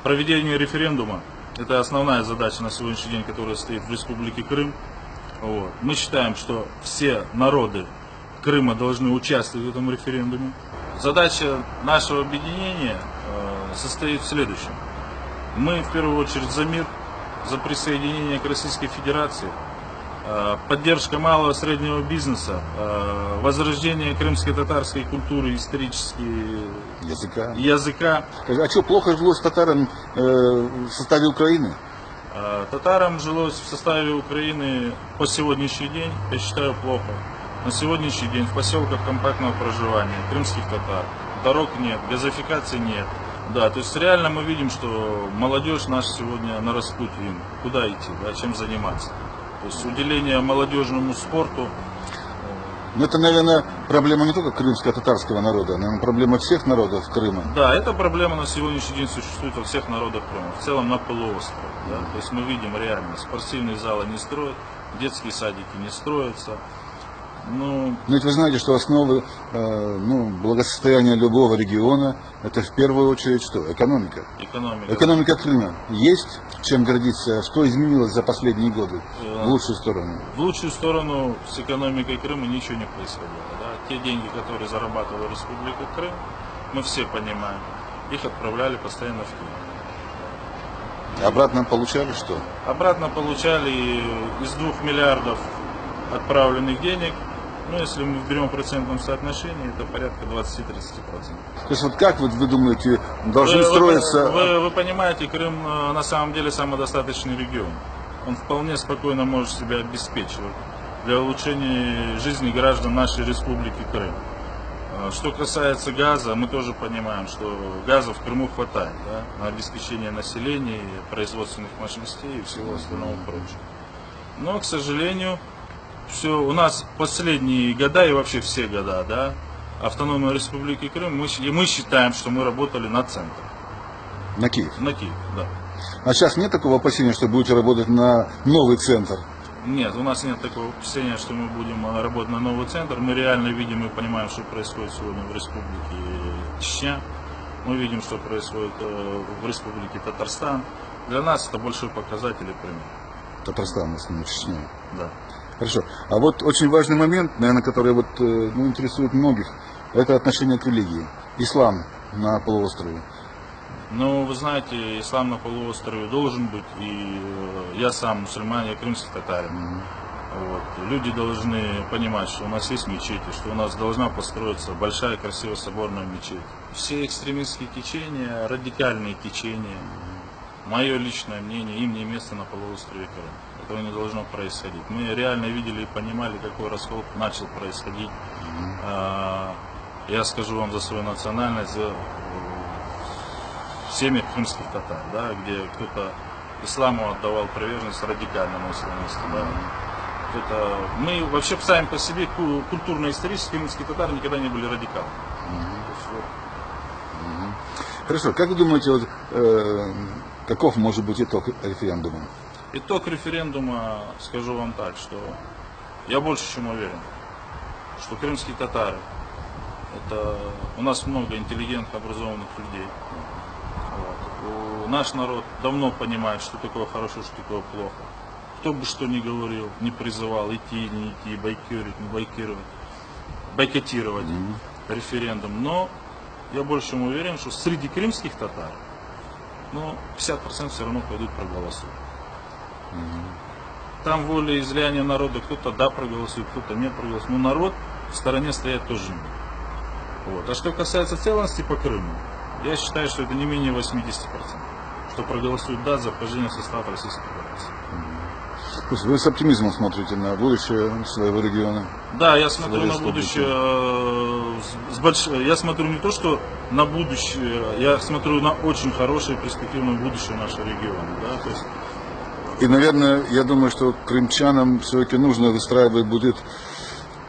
Проведение референдума – это основная задача на сегодняшний день, которая стоит в Республике Крым. Вот. Мы считаем, что все народы Крыма должны участвовать в этом референдуме. Задача нашего объединения состоит в следующем. Мы в первую очередь за мир, за присоединение к Российской Федерации, поддержка малого и среднего бизнеса, возрождение крымской татарской культуры, исторические языка. А что, плохо жилось татарам в составе Украины? Татарам жилось в составе Украины по сегодняшний день, я считаю, плохо. На сегодняшний день в поселках компактного проживания крымских татар дорог нет, газификации нет. Да, то есть реально мы видим, что молодежь наша сегодня на распутье, им куда идти, да, чем заниматься. То есть уделение молодежному спорту. Но это, наверное, проблема не только крымско-татарского народа, наверное, проблема всех народов Крыма. Да, эта проблема на сегодняшний день существует во всех народах Крыма, в целом на полуострове. Да. То есть мы видим реально, спортивные залы не строят, детские садики не строятся. Но ведь вы знаете, что основы благосостояния любого региона – это в первую очередь что? Экономика. Экономика Крыма. Есть чем гордиться? Что изменилось за последние годы в лучшую сторону? В лучшую сторону с экономикой Крыма ничего не происходило. Да? Те деньги, которые зарабатывала Республика Крым, мы все понимаем, их отправляли постоянно в Киев. Обратно получали что? Обратно получали из 2 миллиардов отправленных денег. Ну, если мы берем в процентном соотношении, это порядка 20-30%. То есть вот как вы думаете, должны строиться... Вы понимаете, Крым на самом деле самодостаточный регион. Он вполне спокойно может себя обеспечивать для улучшения жизни граждан нашей Республики Крым. Что касается газа, мы тоже понимаем, что газа в Крыму хватает, да, на обеспечение населения, производственных мощностей и всего остального прочего. Но, к сожалению, все у нас последние года и вообще все года, да, Автономной Республики Крым, мы считаем, что мы работали на центр. На Киев? На Киев, да. А сейчас нет такого опасения, что будете работать на новый центр? Нет, у нас нет такого опасения, что мы будем работать на новый центр. Мы реально видим и понимаем, что происходит сегодня в Республике Чечня. Мы видим, что происходит в Республике Татарстан. Для нас это большой показатель и пример. Татарстан, основном Чечня. Да. Хорошо. А вот очень важный момент, наверное, который интересует многих, это отношение к религии. Ислам на полуострове. Ну, вы знаете, ислам на полуострове должен быть, и я сам мусульманин, я крымский татарин. Вот. Люди должны понимать, что у нас есть мечети, что у нас должна построиться большая, красивая соборная мечеть. Все экстремистские течения, радикальные течения, мое личное мнение, им не место на полуострове Крым. Этого не должно происходить. Мы реально видели и понимали, какой раскол начал происходить. Я скажу вам за свою национальность, за семьях крымских татар, да, где кто-то исламу отдавал приверженность радикальному исламисту. Да. Мы вообще сами по себе культурно-исторически крымские татары никогда не были радикалами. Хорошо, как вы думаете, каков может быть итог референдума? Итог референдума, скажу вам так, что я больше чем уверен, что крымские татары, у нас много интеллигентных, образованных людей. Вот. Наш народ давно понимает, что такое хорошо, что такое плохо. Кто бы что ни говорил, не призывал идти, не идти, бойкотировать референдум. Но я больше чем уверен, что среди крымских татар 50% все равно пойдут проголосуют. Там волеизлияние народа, кто-то да проголосует, кто-то нет проголосует. Но народ в стороне стоять тоже не будет. Вот. А что касается целостности по Крыму, я считаю, что это не менее 80%, что проголосуют да за вхождение в состав Российской Федерации. Вы с оптимизмом смотрите на будущее своего региона? Да, я смотрю на будущее я смотрю не то, что на будущее, я смотрю на очень хорошее перспективное будущее нашего региона. Да? То есть... И, наверное, я думаю, что крымчанам все-таки нужно выстраивать будет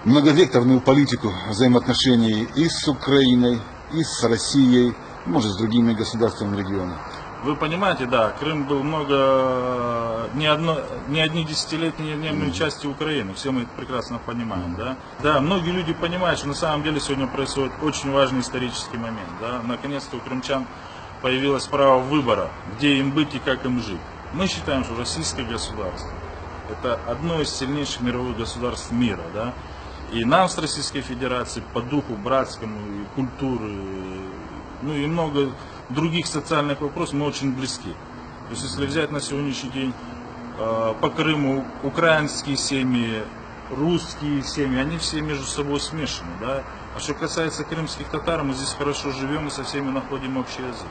многовекторную политику взаимоотношений и с Украиной, и с Россией, может, с другими государствами региона. Вы понимаете, да, Крым был не одни десятилетия неотъемлемой части Украины, все мы это прекрасно понимаем, да. Да, многие люди понимают, что на самом деле сегодня происходит очень важный исторический момент, да. Наконец-то у крымчан появилось право выбора, где им быть и как им жить. Мы считаем, что российское государство — это одно из сильнейших мировых государств мира, да. И нам с Российской Федерацией по духу братскому и культуры, ну и много других социальных вопросов мы очень близки. То есть если взять на сегодняшний день по Крыму украинские семьи, русские семьи, они все между собой смешаны, да. А что касается крымских татар, мы здесь хорошо живем и со всеми находим общий язык.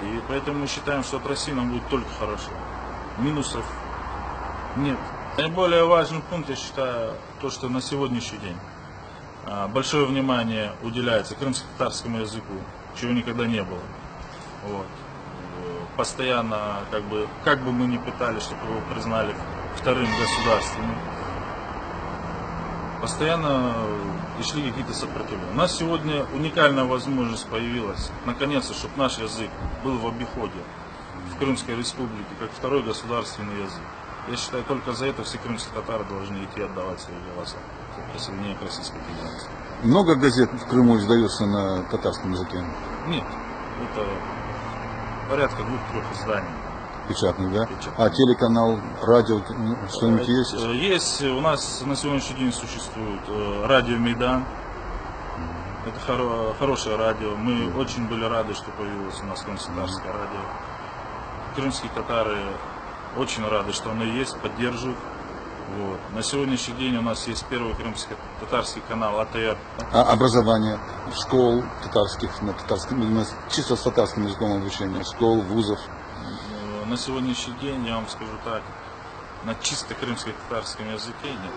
И поэтому мы считаем, что от России нам будет только хорошо. Минусов нет. Наиболее важный пункт, я считаю, то, что на сегодняшний день большое внимание уделяется крымско-татарскому языку, чего никогда не было. Вот. Постоянно, как бы мы ни пытались, чтобы его признали вторым государством, постоянно и шли какие-то сопротивления. У нас сегодня уникальная возможность появилась, наконец-то, чтобы наш язык был в обиходе в Крымской республике, как второй государственный язык. Я считаю, только за это все крымские татары должны идти отдавать свои голоса за присоединение к Российской Федерации. Много газет в Крыму издается на татарском языке? Нет, это порядка 2-3 изданий. Печатных, да? Печатных. А телеканал, радио, что-нибудь есть? Есть. У нас на сегодняшний день существует радио Мейдан. Это хорошее радио. Мы очень были рады, что появилось у нас крымско-татарское радио. Крымские татары очень рады, что оно есть, поддерживают. Вот. На сегодняшний день у нас есть первый крымско-татарский канал АТР. А образование школ татарских, на татарском, чисто с татарским языком обучения, школ, вузов? На сегодняшний день, я вам скажу так, на чисто крымско-татарском языке нет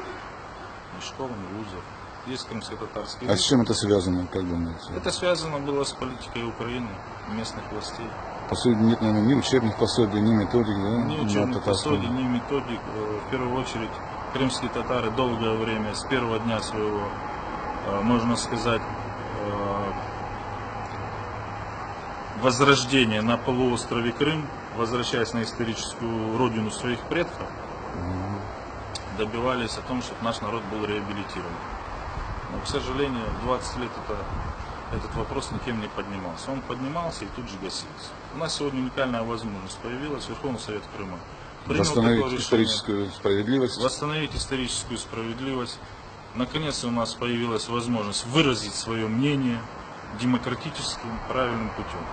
ни школ, ни вузов. Есть крымско-татарский язык. А с чем это связано, как думаете? Это связано было с политикой Украины, местных властей. По сути, нет, наверное, ни учебных пособий, ни методик, да? Ни учебных пособий, ни методик. В первую очередь, крымские татары долгое время, с первого дня своего, можно сказать, возрождения на полуострове Крым, возвращаясь на историческую родину своих предков, добивались о том, чтобы наш народ был реабилитирован. Но, к сожалению, 20 лет этот вопрос никем не поднимался. Он поднимался и тут же гасился. У нас сегодня уникальная возможность появилась. Верховный Совет Крыма принял восстановить историческую справедливость. Восстановить историческую справедливость. Наконец у нас появилась возможность выразить свое мнение демократическим, правильным путем.